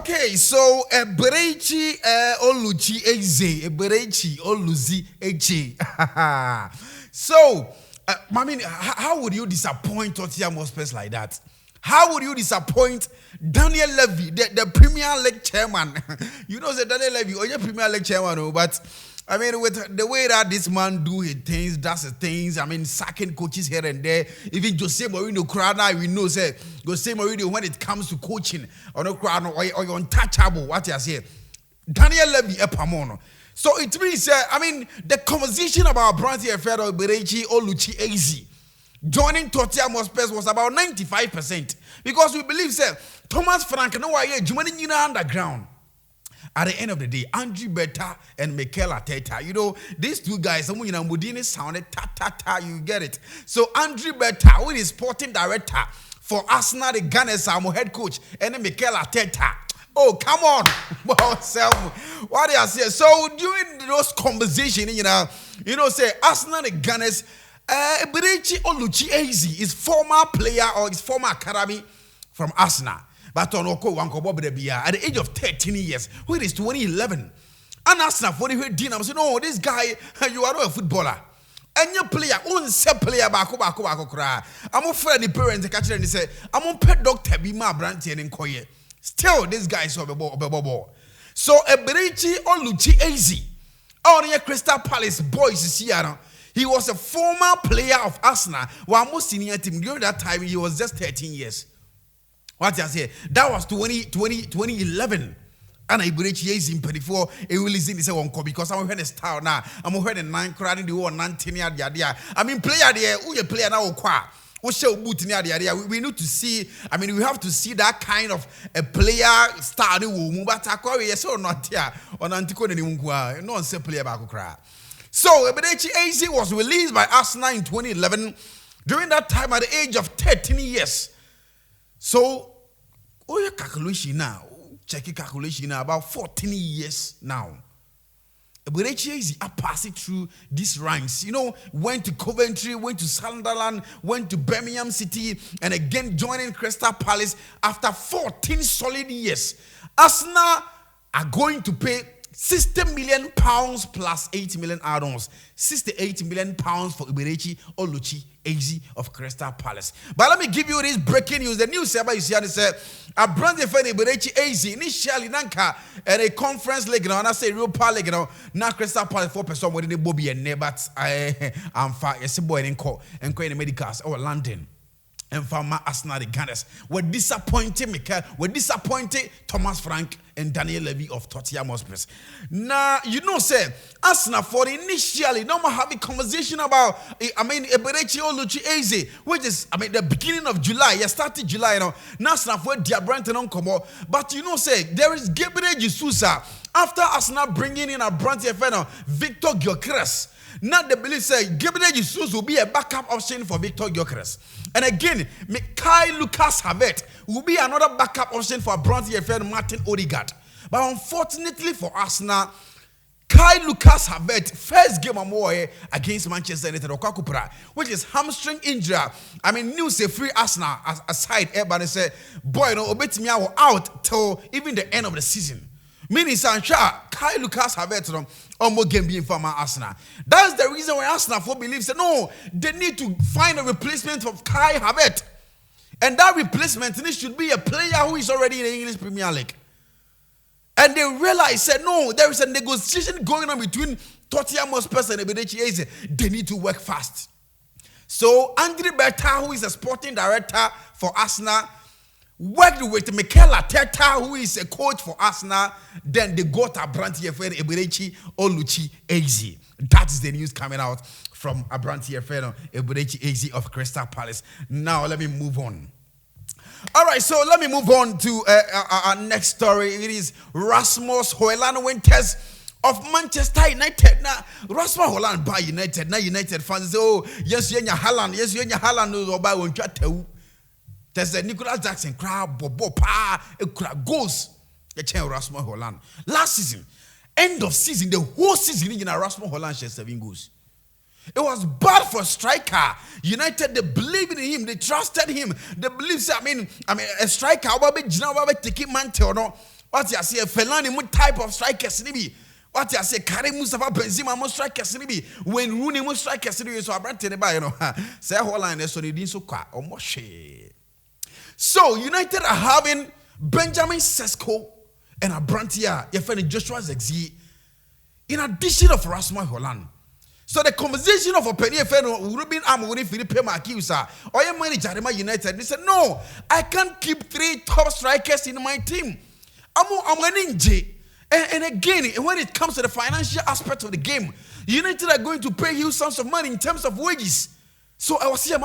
Okay, so Eberechi Oluchi Eze, Eberechi Oluzi Eche. So, I mean, how would you disappoint Tottenham Hotspur like that? How would you disappoint Daniel Levy, the Premier League chairman? You know, that Daniel Levy, or Premier League chairman, but I mean, with the way that this man do his things, does his things, I mean, sacking coaches here and there. Even Jose Mourinho, Crana, we know, say, Jose Mourinho, when it comes to coaching, or untouchable, what you say, Daniel Levy, Epamono. So it means, I mean, the conversation about Branty Efero, Berechi, Oluchi, Eze, joining Tottenham Hotspur was about 95%. Because we believe, say, Thomas Frank, no way, joining you underground. At the end of the day, Andrew Beta and Mikel Arteta, you know, these two guys, someone, you know, Modini sounded ta, you get it. So Andrew Beta, who is sporting director for Arsenal, the Gunners, our head coach, and then Mikel Arteta. Oh, come on. What do you say? So during those conversations, you know, say Arsenal, the Gunners, Eberechi Oluchi Eze is former player or is former academy from Arsenal. But on Oko Wanko at the age of 13 years, when it is 2011, and Arsenal for the dinner, I said, no, this guy, you are not a footballer. And your player, own set player, bako cry. I'm afraid the parents catch and say, I'm on pet doctor, be my brandy and Koye. Still, this guy is over ball. So, Eberechi Oluchi Eze, on your Crystal Palace boys is here. He was a former player of Arsenal, while most senior team during that time, he was just 13 years. What I say? That was 2011. And I believe he is in 24. He will listen to say one because I'm hearing a star now. I'm hearing 9 crowd in the one 19 year. I mean, player there, who you player now? We need to see. I mean, we have to see that kind of a player star. But yes or not here on Antico and no say player back cry. So Eberechi Eze was released by Arsenal in 2011. During that time, at the age of 13 years. So, your calculation now, check your calculation now, about 14 years now. Eberechi Eze are passing through these ranks. You know, went to Coventry, went to Sunderland, went to Birmingham City, and again joining Crystal Palace after 14 solid years. Arsenal are going to pay £60 million plus 8 million add-ons. £68 million for Eberechi Oluchi Eze of Crystal Palace. But let me give you this breaking news. The news about you see, and said, a brand new Eberechi Eze initially Nanka at a conference league now, and I say Europa league now. Now Crystal Palace 4% within the Bobby and but I'm fine. Yes, boy in call and in the medicals or London. And from my Arsenal, the Gunners were disappointed. Were disappointed Thomas Frank and Daniel Levy of Tottenham Hotspur. Now, you know, say Arsenal for initially, no more having conversation about, I mean, Eberechi Oluchi Eze, which is, I mean, the beginning of July. You started July, you know. Now, Arsenal for their brand and uncommon. But you know, say there is Gabriel Jesus after Arsenal bringing in a brand Victor Gyökeres. Now the belief say Gabriel Jesus will be a backup option for Victor Gyökeres. And again, Kai Lucas Havertz will be another backup option for Bronte FN Martin Odegaard. But unfortunately for Arsenal, Kai Lucas Havertz first game away against Manchester United, which is hamstring injury. I mean, news say free Arsenal aside, everybody say, boy, no, obet me out till even the end of the season. Meaning, Sancha, Kai Lucas Havertz or more game being for Arsenal. That's the reason why Arsenal believes that no, they need to find a replacement of Kai Havertz. And that replacement should be a player who is already in the English Premier League. And they realized, said, no, there is a negotiation going on between Tottenham Hotspur and Eberechi Eze. They need to work fast. So, Andrew Beta, who is a sporting director for Arsenal, worked with Mikel Arteta, who is a coach for Arsenal. Then they got a brand here for Eberechi Oluchi Eze. That is the news coming out from a brand here for Eberechi Eze of Crystal Palace. Now, let me move on. All right, so let me move on to our next story. It is Rasmus Højlund Winters of Manchester United. Now, Rasmus Højlund by United. Now, United fans say, oh, yes, you're Haaland. Yes, you're Haaland. No, by one there's a Nicolas Jackson crowd, bobo, goals. Rasmus Højlund. Last season, end of season, the whole season, Rasmus Højlund shared 7 goals. It was bad for a striker. United, they believed in him. They trusted him. They believed, I mean, a striker, taking mantle, no. What you say, Fellaini mo type of strikers nibi. What you say, Karim Mustafa Benzema mo strikers nibi. When Rooney mo strikers nibi, so abrante ne ba you know. Say Holland so they didn't so kwa omoshe. So United are having Benjamin Sesko and Abrantia, your friend Joshua Zexi, in addition of Rasmus Holland. So the conversation of Openia Ruben Amoni Philippe Makiusa or your manager United, they said, no, I can't keep 3 top strikers in my team. I'm winning J. And again, when it comes to the financial aspect of the game, United are going to pay huge sums of money in terms of wages. So I was here,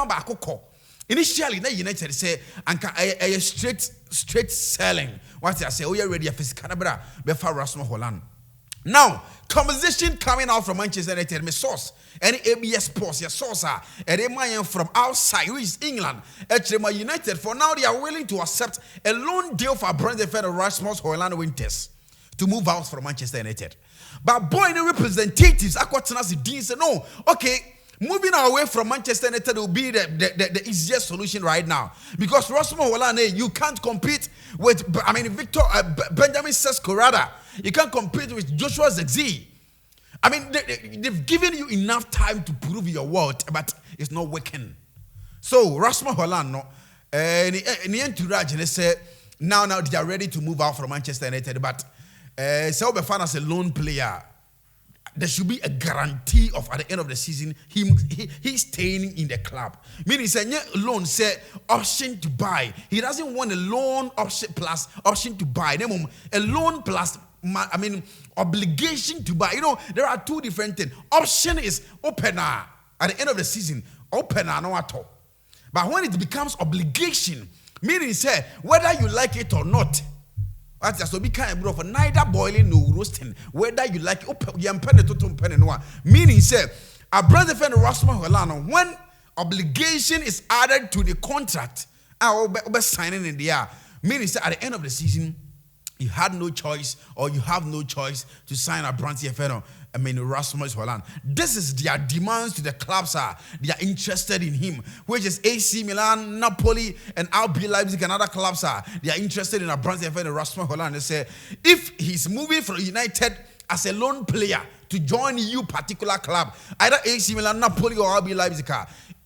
initially, United say, "Anka straight selling." What I say, "Oh, you're ready for Canberra before Rasmus Holland." Now, conversation coming out from Manchester United, my source, any ABS Sports, your source, and they from outside, which is England. Actually, United for now they are willing to accept a loan deal for brand defender Rasmus Holland Winters to move out from Manchester United. But boy, the representatives, Aquatinas, Dean said, "No, okay." Moving away from Manchester United will be the easiest solution right now. Because Rasmus Holland, you can't compete with, Benjamin Sesko rather. You can't compete with Joshua Zexi. I mean, they've given you enough time to prove your worth, but it's not working. So, Rasmus Holland, no, in the entourage, they say, now they are ready to move out from Manchester United, but so be found as a lone player. There should be a guarantee of at the end of the season he's staying in the club. Meaning, say loan say option to buy. He doesn't want a loan option plus option to buy. A loan plus obligation to buy. You know, there are 2 different things. Option is opener at the end of the season. Opener no at all. But when it becomes obligation, meaning say whether you like it or not. So be kind of neither boiling nor roasting, whether you like meaning say a brother friend Rasmus Holland, when obligation is added to the contract, I will be signing in the year. Meaning say at the end of the season, you had no choice or you have no choice to sign a brand CFN. Rasmus Holland. This is their demands to the clubs. They are interested in him, which is AC Milan, Napoli, and RB Leipzig and other clubs. They are interested in a brand CFN Rasmus Holland. They say if he's moving from United as a lone player to join you particular club, either AC Milan, Napoli, or RB Leipzig,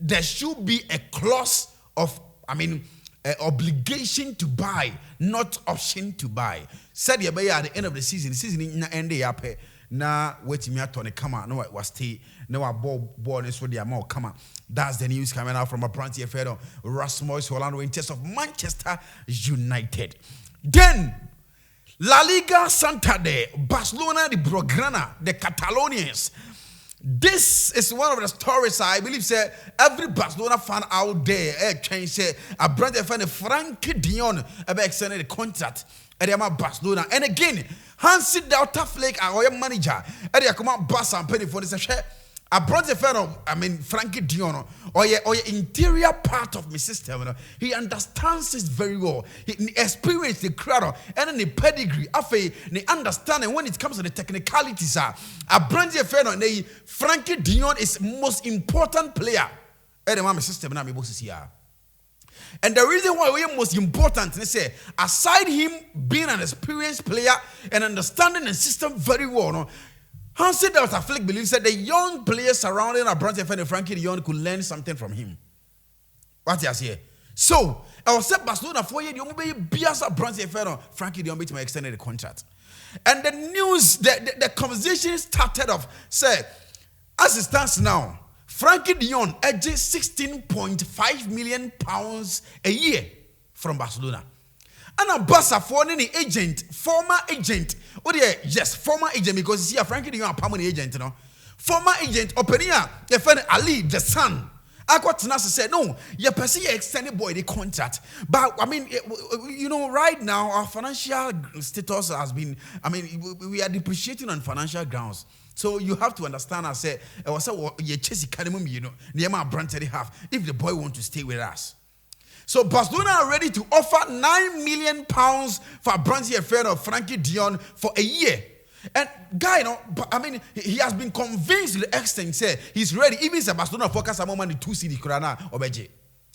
there should be a clause of, obligation to buy, not option to buy. Said at the end of the season in the end they na wait me atone come no was stay no ball is for the amount come. That's the news coming out from a branch FL Rasmus Holland Winters of Manchester United. Then La Liga Santander, Barcelona the Blaugrana, the Catalonians. This is one of the stories I believe say every Barcelona fan out there can say a brand fan Frenkie de Jong extended the contract at the Barcelona. And again, Hansi Delta Flake, our manager, at the command bus and penny for this share. I brought the fan of, Frenkie de Jong, or your interior part of my system. He understands this very well. He experienced the crowd and then the pedigree. After the understanding when it comes to the technicalities, I brought the fan of Frenkie de Jong is most important player. And my system now me here. And the reason why we are most important, they say, aside him being an experienced player and understanding the system very well, no, Hansi Delta Flick believes that the young players surrounding our branch and Frenkie de Jong could learn something from him. What you say? So, I was said Barcelona 4 years, you be Biasa branch and Frenkie de Jong to extended the contract. And the news, the conversation started off, say, as it stands now, Frenkie de Jong edges £16.5 million a year from Barcelona. And a Barca for any agent, former agent. Oh yeah, yes, former agent, because you see a Frenkie de Jong a permanent agent, you know. Former agent, Openia, your friend Ali, the son. I got to say, no, you perceive your extended boy the contract. But right now our financial status has been, we are depreciating on financial grounds. So you have to understand, I say, you chase the branch half if the boy wants to stay with us. So Barcelona are ready to offer £9 million for a branch affair of Frenkie de Jong for a year. And guy, he has been convinced to the extent, say he's ready. Even if Barcelona focus on the 2 city Corona or Beje.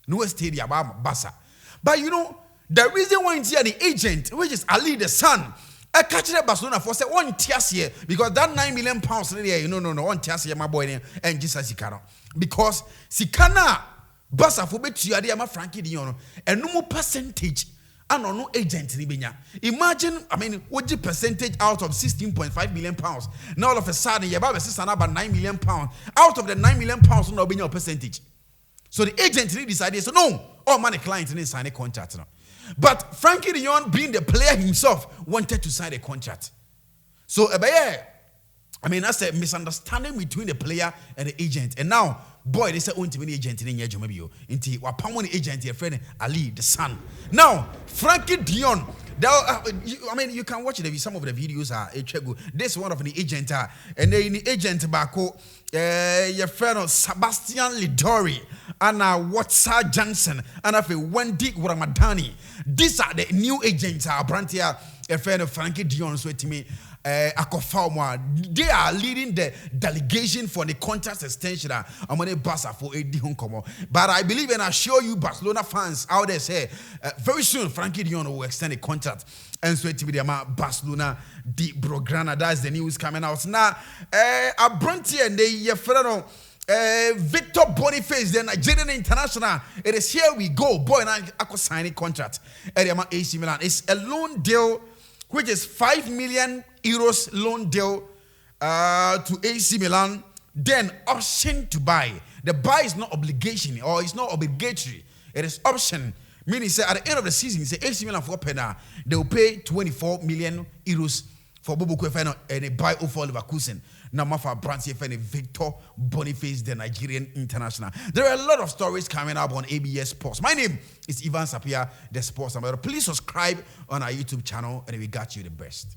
No stadium, Barca. But The reason why it's here, the agent, which is Ali the son, I catch that Barcelona for say one tears here because that £9 million there, no, one tears here, my boy, and just as Sikana. Because Sikana, Barca for bet you are Frenkie de Jong, and no more percentage. And no agent in imagine, what the percentage out of £16.5 million? Now all of a sudden, you're about £9 million. Out of the £9 million, no be your percentage. So the agent really decided, so no, all money clients didn't sign a contract. No. But Frenkie de Jong, being the player himself, wanted to sign a contract. So, that's a misunderstanding between the player and the agent. And now, boy, they say only many agent in your maybe into what agent your friend Ali the son. Now, Frenkie de Jong, you can watch some of the videos are this one of the agent and then the agent Bako, your friend Sebastian Lidori and Watsa Johnson and Wendy Ramadani. These are the new agents Brantia, a friend of Frenkie de Jong so to me. They are leading the delegation for the contract extension. I'm going to Barca for a Hong. But I believe and I assure you, Barcelona fans out there say very soon Frenkie de Jong will extend a contract. And so to be the Barcelona di Brograna. That's the news coming out now. A Bronte and the Victor Boniface, the Nigerian international. It is here we go. Boy, and I could sign a contract. AC Milan. It's a loan deal, which is €5 million loan deal to AC Milan, then option to buy. The buy is not obligation or it's not obligatory. It is option. Meaning, say at the end of the season, say AC Milan for Pena, they will pay €24 million for Bobo Kwefano and a buy over Leverkusen. Now, Mafa Brancy and Victor Boniface, the Nigerian international. There are a lot of stories coming up on ABS Sports. My name is Ivan Sapia, the Sports Ambassador. Please subscribe on our YouTube channel, and we got you the best.